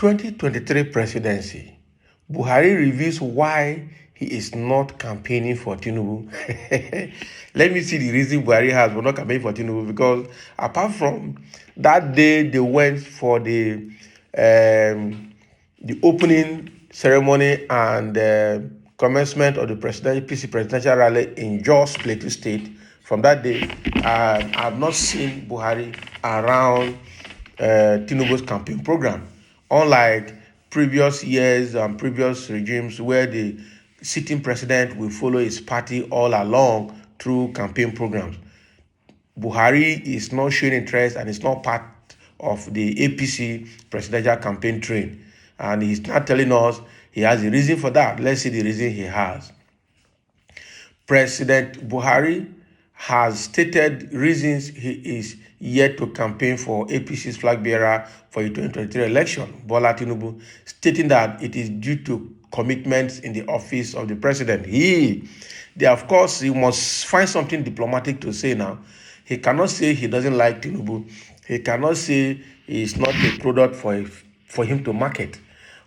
2023 presidency, Buhari reveals why he is not campaigning for Tinubu. Let me see the reason Buhari has for not campaigning for Tinubu, because apart from that day they went for the opening ceremony and commencement of the PC presidential rally in Jos Plateau State. From that day, I have not seen Buhari around Tinubu's campaign program, unlike previous years and previous regimes where the sitting president will follow his party all along through campaign programs. Buhari is not showing interest and is not part of the APC presidential campaign train. And he's not telling us he has a reason for that. Let's see the reason he has. President Buhari has stated reasons he is yet to campaign for APC's flag bearer for the 2023 election, Bola Tinubu, stating that it is due to commitments in the office of the president. Of course, he must find something diplomatic to say now. He cannot say he doesn't like Tinubu. He cannot say it's not a product for him to market.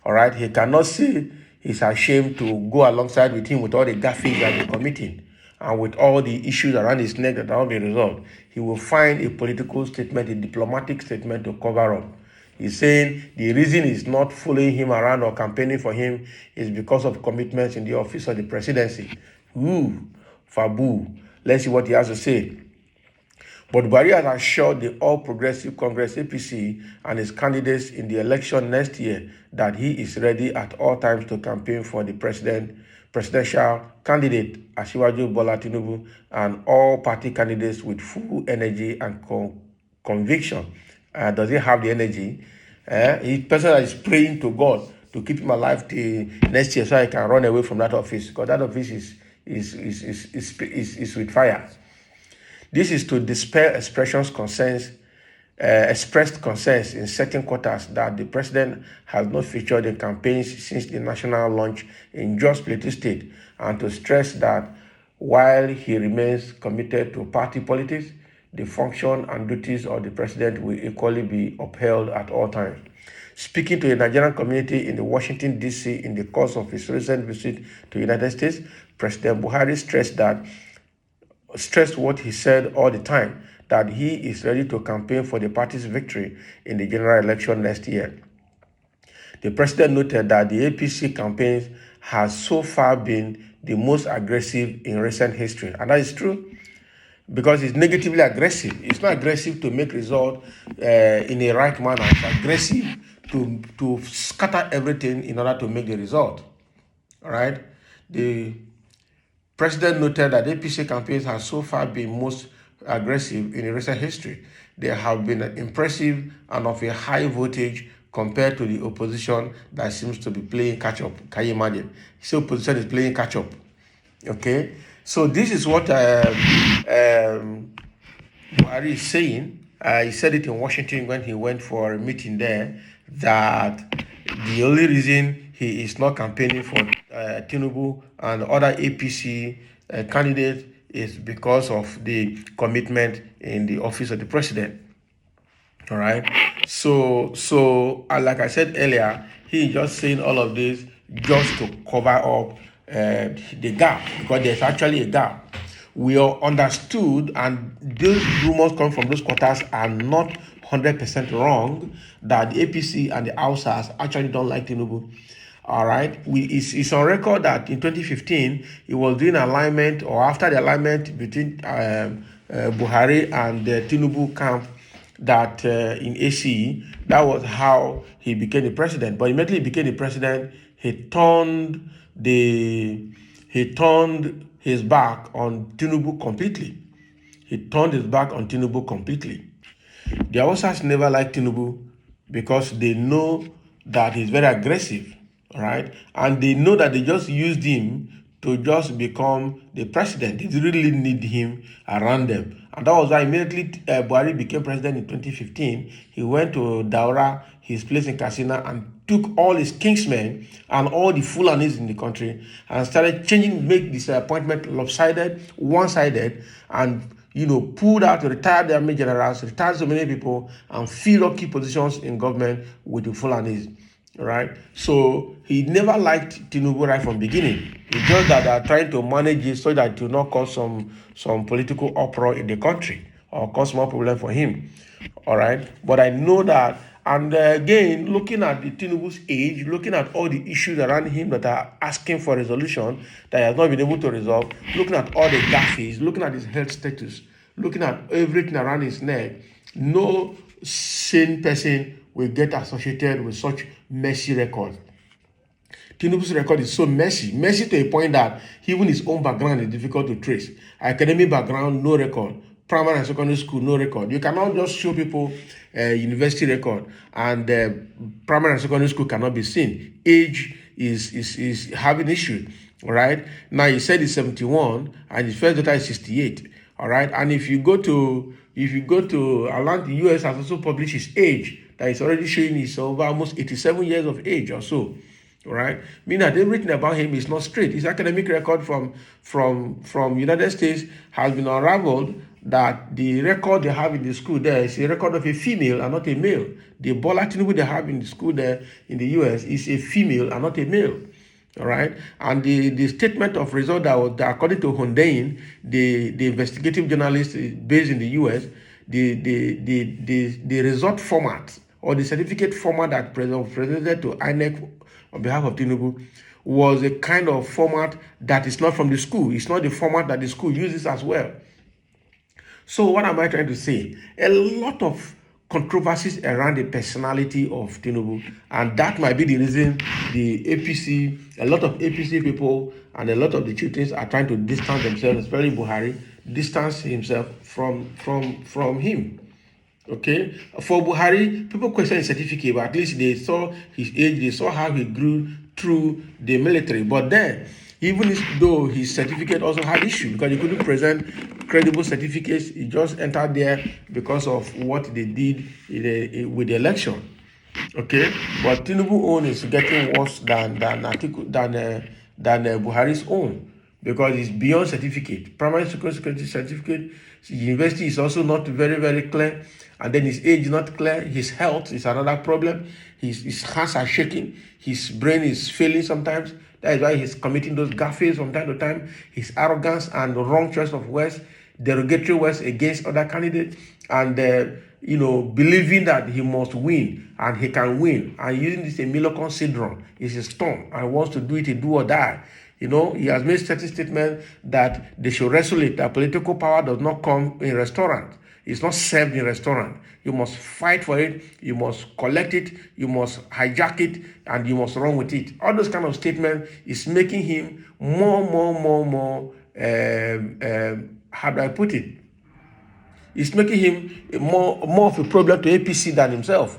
All right, he cannot say he's ashamed to go alongside with him with all the gaffing that he's committing and with all the issues around his neck that are not being resolved. He will find a political statement, a diplomatic statement to cover up. He's saying the reason he's not following him around or campaigning for him is because of commitments in the office of the presidency. Fabu. Let's see what he has to say. But Buhari has assured the All Progressive Congress APC and his candidates in the election next year that he is ready at all times to campaign for the presidential candidate Asiwaju Bola Tinubu and all party candidates with full energy and conviction. Does he have the energy? He's a person that is praying to God to keep him alive till next year so he can run away from that office, because that office is with fire. This is to dispel expressed concerns in certain quarters that the president has not featured in campaigns since the national launch in Jos Plateau State, and to stress that while he remains committed to party politics, the function and duties of the president will equally be upheld at all times. Speaking to the Nigerian community in Washington, D.C. in the course of his recent visit to the United States, President Buhari stressed what he said all the time, that he is ready to campaign for the party's victory in the general election next year. The president noted that the APC campaigns has so far been the most aggressive in recent history. And that is true, because it's negatively aggressive. It's not aggressive to make result in a right manner. It's aggressive to scatter everything in order to make the result. All right? The president noted that APC campaigns have so far been most aggressive in recent history. They have been impressive and of a high voltage compared to the opposition that seems to be playing catch-up. Can you imagine? So opposition is playing catch-up. Okay? So this is what Buhari is saying. He said it in Washington when he went for a meeting there, that the only reason he is not campaigning for Tinubu and other APC candidates is because of the commitment in the office of the president. All right. So like I said earlier, he is just saying all of this just to cover up the gap, because there's actually a gap. We are understood, and those rumors come from those quarters are not 100% wrong, that the APC and the Hausas actually don't like Tinubu. All right, it's on record that in 2015 he was doing alignment, or after the alignment between Buhari and the Tinubu camp, that in ACE, that was how he became the president. But immediately he became the president, he turned his back on Tinubu completely. The Hausas never liked Tinubu because they know that he's very aggressive, right? And they know that they just used him to just become the president. They didn't really need him around them. And that was why immediately Buhari became president in 2015. He went to Daura, his place in Katsina, and took all his kingsmen and all the Fulanis in the country and started make this appointment lopsided, one-sided, and pulled out, retired the army generals, retired so many people, and filled up key positions in government with the Fulanis. right? So he never liked Tinubu right from beginning. It's just that they are trying to manage it so that it will not cause some political uproar in the country or cause more problem for him. All right, but I know that, and again, looking at the Tinubu's age, looking at all the issues around him that are asking for resolution that he has not been able to resolve, looking at all the gaffes, looking at his health status, looking at everything around his neck, no sane person will get associated with such messy record. Tinubu's record is so messy to a point that even his own background is difficult to trace. Academic background, no record. Primary and secondary school, no record. You cannot just show people university record, and primary and secondary school cannot be seen. Age is having issue. All right. Now he said he's 71 and his first daughter is 68. All right. And if you go to around the US has also published his age that is already showing he's over almost 87 years of age or so. All right, meaning that everything about him is not straight. His academic record from United States has been unraveled. That the record they have in the school there is a record of a female and not a male. The Bola Tinubu they have in the school there in the US is a female and not a male. All right, and the statement of result that according to Hondain, the investigative journalist based in the US, the result format or the certificate format that presented to INEC on behalf of Tinubu was a kind of format that is not from the school. It's not the format that the school uses as well. So what am I trying to say? A lot of controversies around the personality of Tinubu, and that might be the reason the APC, a lot of APC people and a lot of the chieftains are trying to distance themselves, especially Buhari, distance himself from him. Okay, for Buhari, people question his certificate, but at least they saw his age, they saw how he grew through the military. But then, even though his certificate also had issue because he couldn't present credible certificates, he just entered there because of what they did with the election. Okay, but Tinubu own is getting worse than Buhari's own because it's beyond certificate. Primary security certificate, university is also not very clear, and then his age is not clear. His health is another problem. His hands are shaking. His brain is failing sometimes. That is why he's committing those gaffes from time to time. His arrogance and the wrong choice of words, derogatory words against other candidates, and believing that he must win and he can win, and using this Milocon syndrome is his storm and wants to do it a do or die. He has made certain statements that they should wrestle it, that political power does not come in restaurants. It's not served in restaurant. You must fight for it. You must collect it. You must hijack it, and you must run with it. All those kind of statements is making him more. How do I put it? It's making him more of a problem to APC than himself.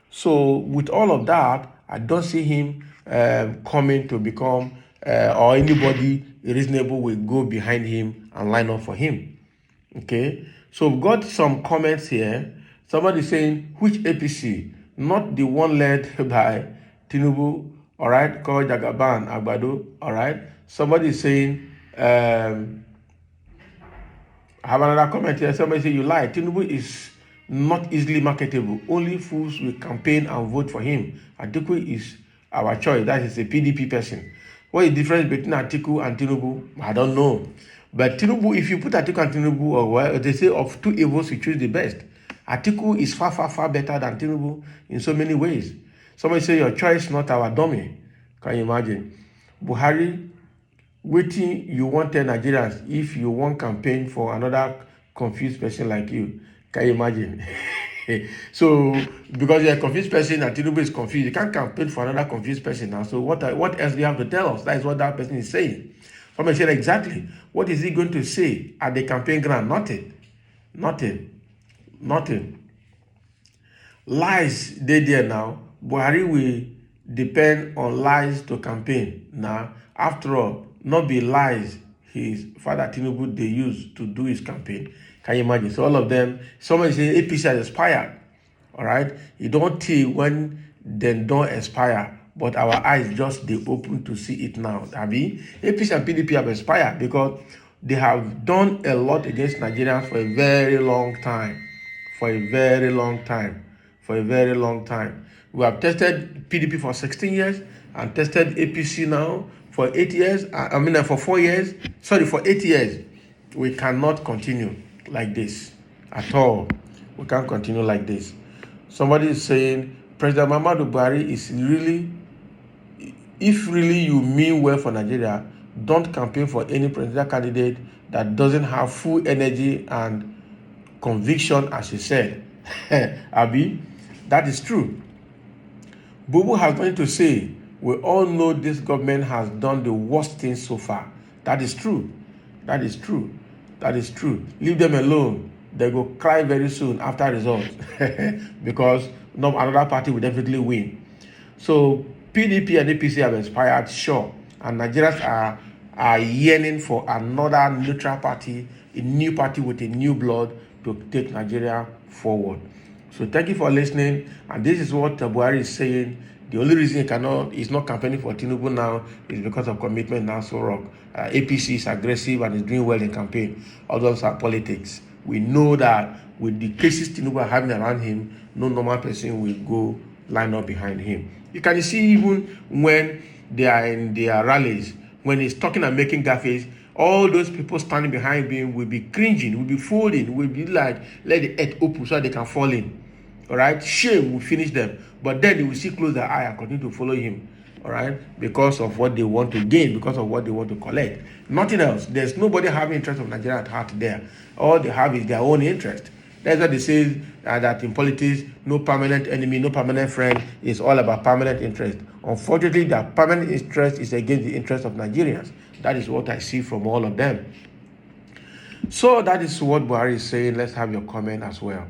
So with all of that, I don't see him coming to become or anybody reasonable will go behind him and line up for him. Okay, so we've got some comments here. Somebody saying, which APC? Not the one led by Tinubu, all right, called Jagaban, Agbado, all right. Somebody saying, I have another comment here. Somebody say, you lie. Tinubu is not easily marketable. Only fools will campaign and vote for him. Atiku is our choice. That is a PDP person. What is the difference between Atiku and Tinubu? I don't know. But Tinubu, if you put Atiku and Tinubu, or well, they say of two evils, you choose the best. Atiku is far better than Tinubu in so many ways. Somebody say your choice, not our dummy. Can you imagine? Buhari, waiting you want 10 Nigerians if you want campaign for another confused person like you. Can you imagine? So, because you're a confused person and Tinubu is confused, you can't campaign for another confused person now. So what else do you have to tell us? That is what that person is saying. Somebody said exactly. What is he going to say at the campaign ground? Nothing. Lies, they there now. Buhari will depend on lies to campaign. Now, after all, not be lies his father Tinubu they used to do his campaign. Can you imagine? So all of them, somebody say APC has expired. All right? You don't tell when they don't expire, but our eyes just they open to see it now. Abi, APC and PDP have expired because they have done a lot against Nigerians for a very long time. for a very long time. We have tested PDP for 16 years and tested APC now for 8 years. For 4 years. Sorry, for 8 years. We cannot continue like this at all. We can't continue like this. Somebody is saying President Muhammadu Buhari is really, if really you mean well for Nigeria, don't campaign for any presidential candidate that doesn't have full energy and conviction, as he said. Abi, that is true. Bubu has nothing to say. We all know this government has done the worst thing so far. That is true. That is true. That is true. Leave them alone. They go cry very soon after results because another party will definitely win. So PDP and APC have expired, sure, and Nigerians are yearning for another neutral party, a new party with a new blood to take Nigeria forward. So thank you for listening, and this is what Buhari is saying. The only reason he's not campaigning for Tinubu now is because of commitment now so wrong. APC is aggressive and is doing well in campaign. Others are politics. We know that with the cases Tinubu are having around him, no normal person will go line up behind him. You can see even when they are in their rallies, when he's talking and making gaffes, all those people standing behind him will be cringing, will be folding, will be like, let the earth open so they can fall in. All right, shame will finish them, but then they will see close their eye and continue to follow him. All right, because of what they want to gain, because of what they want to collect. Nothing else. There's nobody having interest of Nigeria at heart there. All they have is their own interest. That's why they say that in politics, no permanent enemy, no permanent friend. It's all about permanent interest. Unfortunately, their permanent interest is against the interest of Nigerians. That is what I see from all of them. So that is what Buhari is saying. Let's have your comment as well.